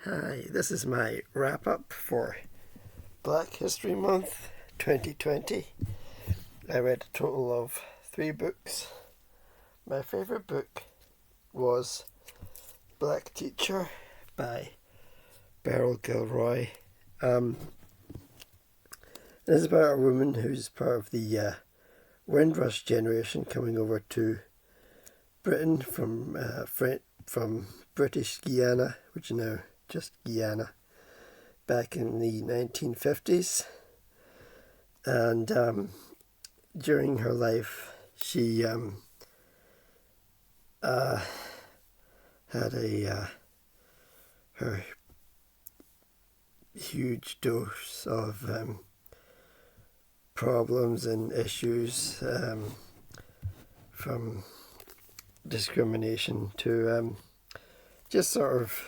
Hi, this is my wrap up for Black History Month 2020. I read a total of 3 books. My favourite book was Black Teacher by Beryl Gilroy. It is about a woman who's part of the Windrush generation coming over to Britain from British Guiana, which is now just Guyana, back in the 1950s. And during her life, she had her huge dose of problems and issues, from discrimination to just sort of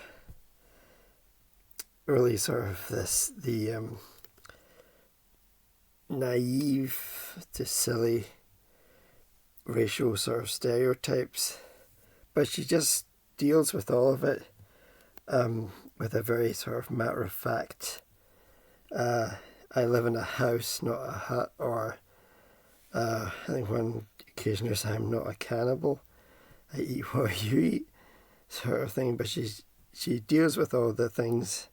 really sort of the naive to silly racial sort of stereotypes, but she just deals with all of it with a very sort of matter of fact. I live in a house, not a hut, or I think one occasion or I'm not a cannibal. I eat what you eat, sort of thing. But she deals with all the things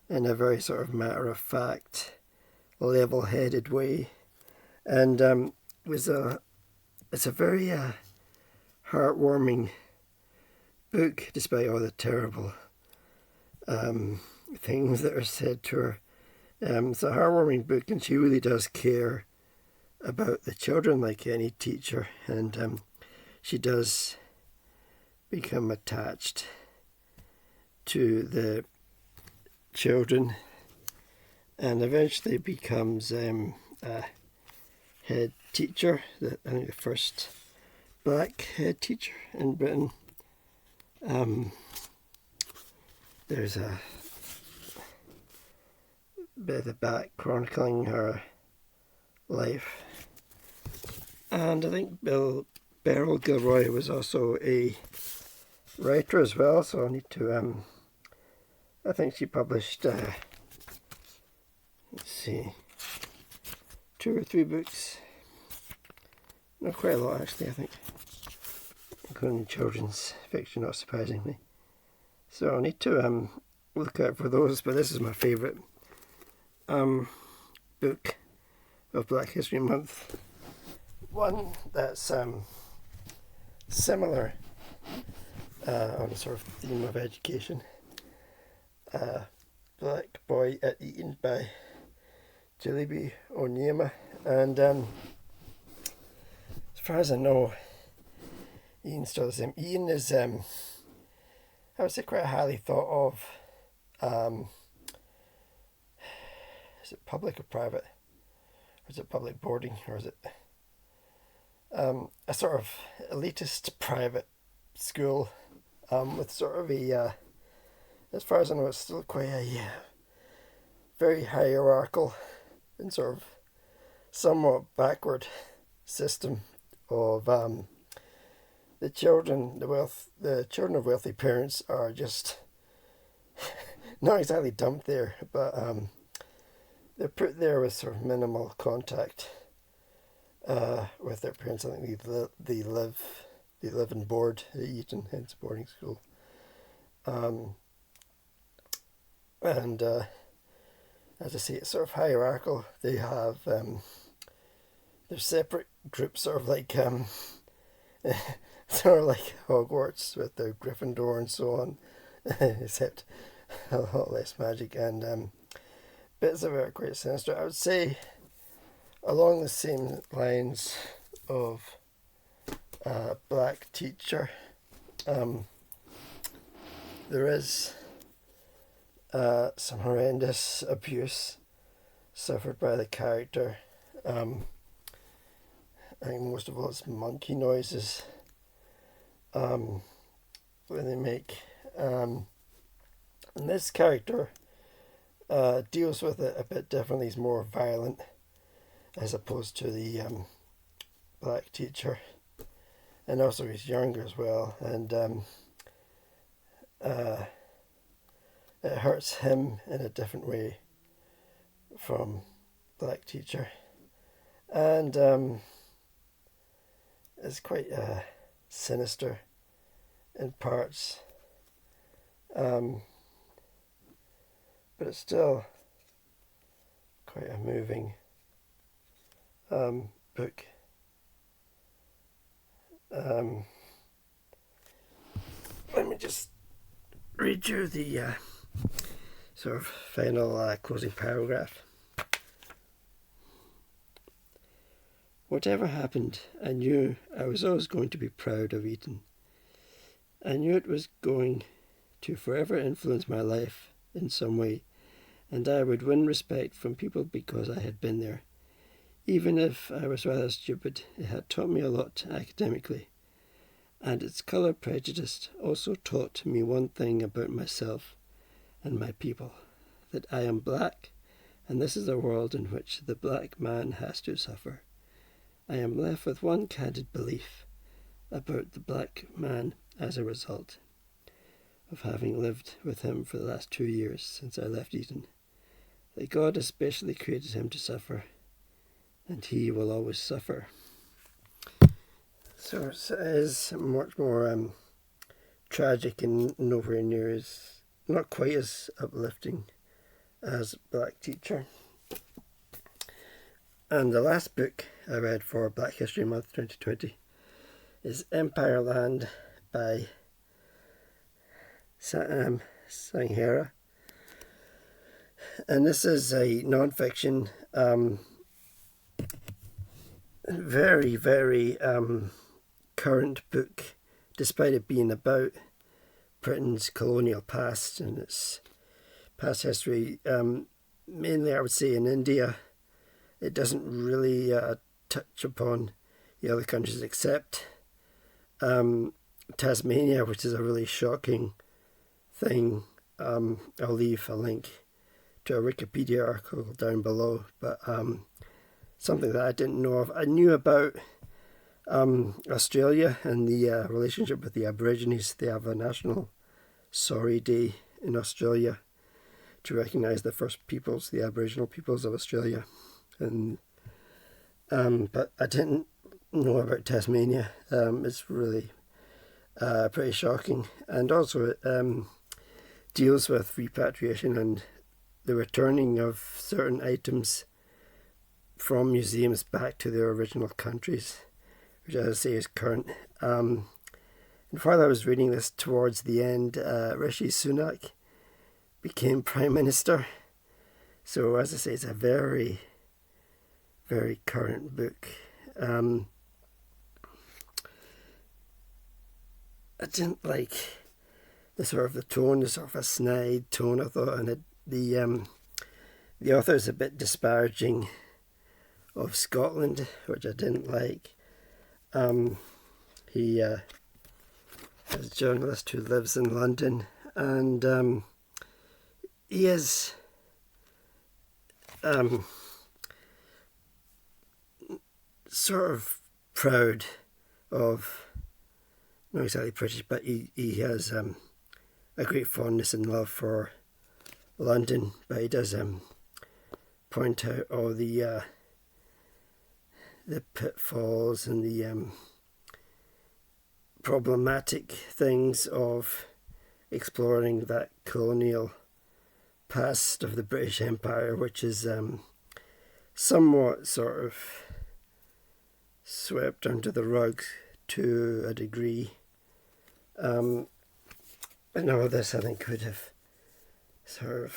in a very sort of matter of fact, level-headed way, and it's a very heartwarming book, despite all the terrible things that are said to her. It's a heartwarming book, and she really does care about the children like any teacher, and she does become attached to the children and eventually becomes a head teacher, I think the first black head teacher in Britain. There's a bit of the back chronicling her life, and I think Beryl Gilroy was also a writer as well, so I need to I think she published let's see, 2 or 3 books, not quite a lot actually, I think, including children's fiction, not surprisingly. So I need to look out for those, but this is my favourite book of Black History Month. One that's similar on the sort of theme of education. Black Boy at Eaton Bay, Jilibi Onyema, and as far as I know, Eaton's still the same. Eaton is, I would say, quite highly thought of. Is it public or private? Or is it public boarding? Or is it a sort of elitist private school with sort of a, as far as I know, it's still quite a very hierarchical and sort of somewhat backward system of the children of wealthy parents are just not exactly dumped there, but they're put there with sort of minimal contact with their parents. I think they live and board at Eaton, hence boarding school. And as I say, it's sort of hierarchical. They have their separate groups, sort of like sort of like Hogwarts with their Gryffindor and so on, except a lot less magic, and bits of it are quite sinister. I would say along the same lines of Black Teacher, there is some horrendous abuse suffered by the character. I think most of all it's monkey noises when they make. And this character deals with it a bit differently. He's more violent as opposed to the Black Teacher, and also he's younger as well, and it hurts him in a different way from Black Teacher. And it's quite sinister in parts. But it's still quite a moving book. Let me just read you the sort of final closing paragraph. Whatever happened, I knew I was always going to be proud of Eaton. I knew it was going to forever influence my life in some way, and I would win respect from people because I had been there. Even if I was rather stupid, it had taught me a lot academically, and its colour prejudice also taught me one thing about myself and my people, that I am black, and this is a world in which the black man has to suffer. I am left with one candid belief about the black man as a result of having lived with him for the last 2 years since I left Eton, that God especially created him to suffer, and he will always suffer. So it is much more tragic and nowhere near as, not quite as uplifting as Black Teacher. And the last book I read for Black History Month 2020 is Empire Land by Sanghera. And this is a non-fiction, very, very current book, despite it being about Britain's colonial past and its past history. Mainly, I would say, in India. It doesn't really touch upon the other countries except Tasmania, which is a really shocking thing. I'll leave a link to a Wikipedia article down below, but something that I didn't know of. I knew about Australia and the relationship with the Aborigines. They have a national Sorry Day in Australia to recognise the first peoples, the Aboriginal peoples of Australia. And but I didn't know about Tasmania. It's really pretty shocking, and also it deals with repatriation and the returning of certain items from museums back to their original countries, which I say is current. And while I was reading this towards the end, Rishi Sunak became Prime Minister. So as I say, it's a very, very current book. I didn't like the sort of a snide tone, I thought, and the author is a bit disparaging of Scotland, which I didn't like. He is a journalist who lives in London, and he is sort of proud of, not exactly British, but he has a great fondness and love for London, but he does point out all the pitfalls and the problematic things of exploring that colonial past of the British Empire, which is somewhat sort of swept under the rug to a degree. But no, this I think could have sort of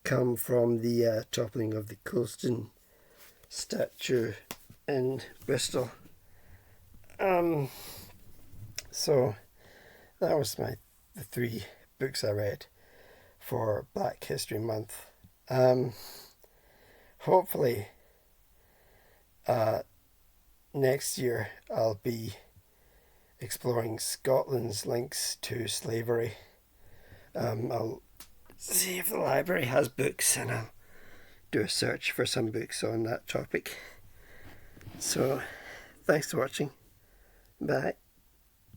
come from the toppling of the Colston statue in Bristol. So that was the 3 books I read for Black History Month. Hopefully next year I'll be exploring Scotland's links to slavery. I'll see if the library has books, and I'll do a search for some books on that topic. So thanks for watching. Bye.